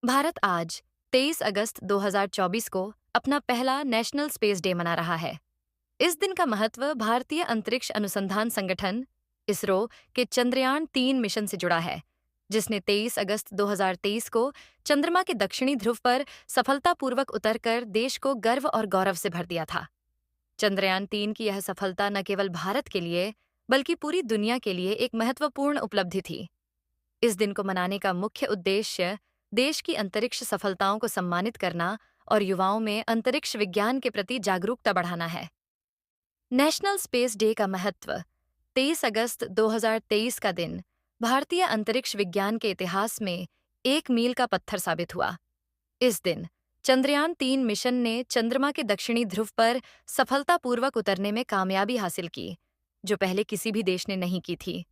भारत आज 23 अगस्त 2024 को अपना पहला नेशनल स्पेस डे मना रहा है। इस दिन का महत्व भारतीय अंतरिक्ष अनुसंधान संगठन इसरो के चंद्रयान-3 मिशन से जुड़ा है, जिसने 23 अगस्त 2023 को चंद्रमा के दक्षिणी ध्रुव पर सफलतापूर्वक उतरकर देश को गर्व और गौरव से भर दिया था। चंद्रयान-3 की यह सफलता न केवल भारत के लिए, बल्कि पूरी दुनिया के लिए एक महत्वपूर्ण उपलब्धि थी। इस दिन को मनाने का मुख्य उद्देश्य देश की अंतरिक्ष सफलताओं को सम्मानित करना और युवाओं में अंतरिक्ष विज्ञान के प्रति जागरूकता बढ़ाना है। नेशनल स्पेस डे का महत्व 23 अगस्त 2023 का दिन भारतीय अंतरिक्ष विज्ञान के इतिहास में एक मील का पत्थर साबित हुआ। इस दिन चंद्रयान-3 मिशन ने चंद्रमा के दक्षिणी ध्रुव पर सफलतापूर्वक उतरने में कामयाबी हासिल की, जो पहले किसी भी देश ने नहीं की थी।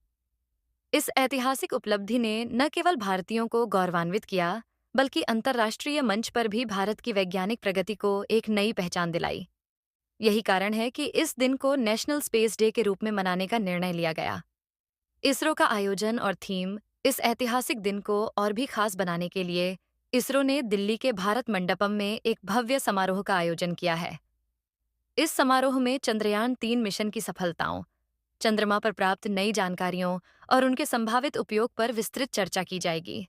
इस ऐतिहासिक उपलब्धि ने न केवल भारतीयों को गौरवान्वित किया, बल्कि अंतर्राष्ट्रीय मंच पर भी भारत की वैज्ञानिक प्रगति को एक नई पहचान दिलाई। यही कारण है कि इस दिन को नेशनल स्पेस डे के रूप में मनाने का निर्णय लिया गया। इसरो का आयोजन और थीम इस ऐतिहासिक दिन को और भी खास बनाने के लिए इसरो ने दिल्ली के भारत मंडपम में एक भव्य समारोह का आयोजन किया है। इस समारोह में चंद्रयान-3 मिशन की सफलताओं, चंद्रमा पर प्राप्त नई जानकारियों और उनके संभावित उपयोग पर विस्तृत चर्चा की जाएगी।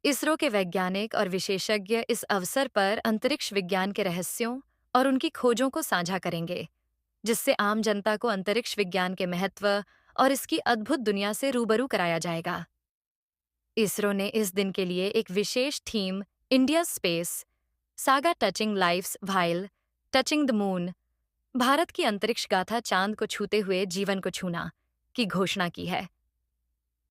इसरो के वैज्ञानिक और विशेषज्ञ इस अवसर पर अंतरिक्ष विज्ञान के रहस्यों और उनकी खोजों को साझा करेंगे, जिससे आम जनता को अंतरिक्ष विज्ञान के महत्व और इसकी अद्भुत दुनिया से रूबरू कराया जाएगा। इसरो ने इस दिन के लिए एक विशेष theme India space saga touching lives while touching the moon, Bharat की अंतरिक्ष गाथा चांद को छूते हुए जीवन को छूना की घोषणा की है।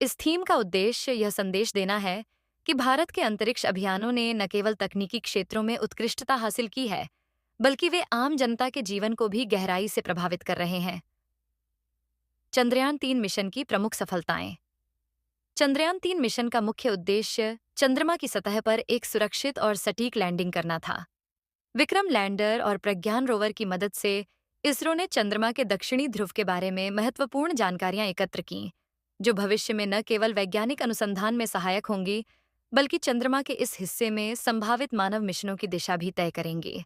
इस थीम का उद्देश्य यह संदेश देना है कि भारत के अंतरिक्ष अभियानों ने न केवल तकनीकी क्षेत्रों में उत्कृष्टता हासिल की है, बल्कि वे आम जनता के जीवन को भी गहराई से प्रभावित कर रहे हैं। चंद्रयान-3 मिशन की प्रमुख सफलताएं। चंद्रयान-3 मिशन का मुख्य उद्देश्य चंद्रमा की सतह पर एक सुरक्षित और सटीक लैंडिंग करना था। विक्रम लैंडर और प्रज्ञान रोवर की मदद से इसरो ने चंद्रमा के दक्षिणी ध्रुव के बारे में महत्वपूर्ण जानकारियां एकत्र कीं, जो भविष्य में न केवल वैज्ञानिक अनुसंधान में सहायक होंगी, बल्कि चंद्रमा के इस हिस्से में संभावित मानव मिशनों की दिशा भी तय करेंगी।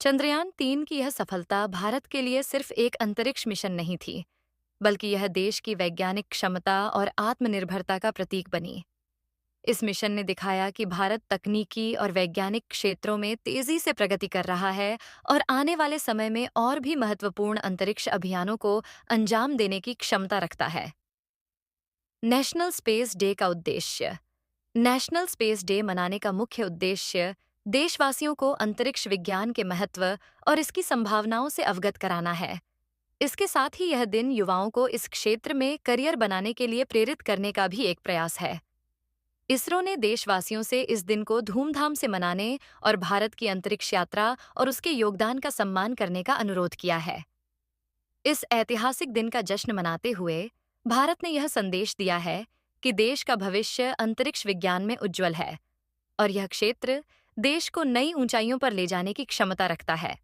चंद्रयान-3 की यह सफलता भारत के लिए सिर्फ एक अंतरिक्ष मिशन नहीं थी, बल्कि यह देश की वैज्ञानिक क्षमता और आत्मनिर्भरता का प्रतीक बनी। इस मिशन ने दिखाया कि भारत तकनीकी और वैज्ञानिक क्षेत्रों में तेजी से प्रगति कर रहा है और आने वाले समय में और भी महत्वपूर्ण अंतरिक्ष अभियानों को अंजाम देने की क्षमता रखता है। नेशनल स्पेस डे का उद्देश्य। नेशनल स्पेस डे मनाने का मुख्य उद्देश्य देशवासियों को अंतरिक्ष विज्ञान के महत्व और इसकी संभावनाओं से अवगत कराना है। इसके साथ ही यह दिन युवाओं को इस क्षेत्र में करियर बनाने के लिए प्रेरित करने का भी एक प्रयास है। इसरो ने देशवासियों से इस दिन को धूमधाम से मनाने और भारत की अंतरिक्ष यात्रा और उसके योगदान का सम्मान करने का अनुरोध किया है। इस ऐतिहासिक दिन का जश्न मनाते हुए भारत ने यह संदेश दिया है कि देश का भविष्य अंतरिक्ष विज्ञान में उज्जवल है और यह क्षेत्र देश को नई ऊंचाइयों पर ले जाने की क्षमता रखता है।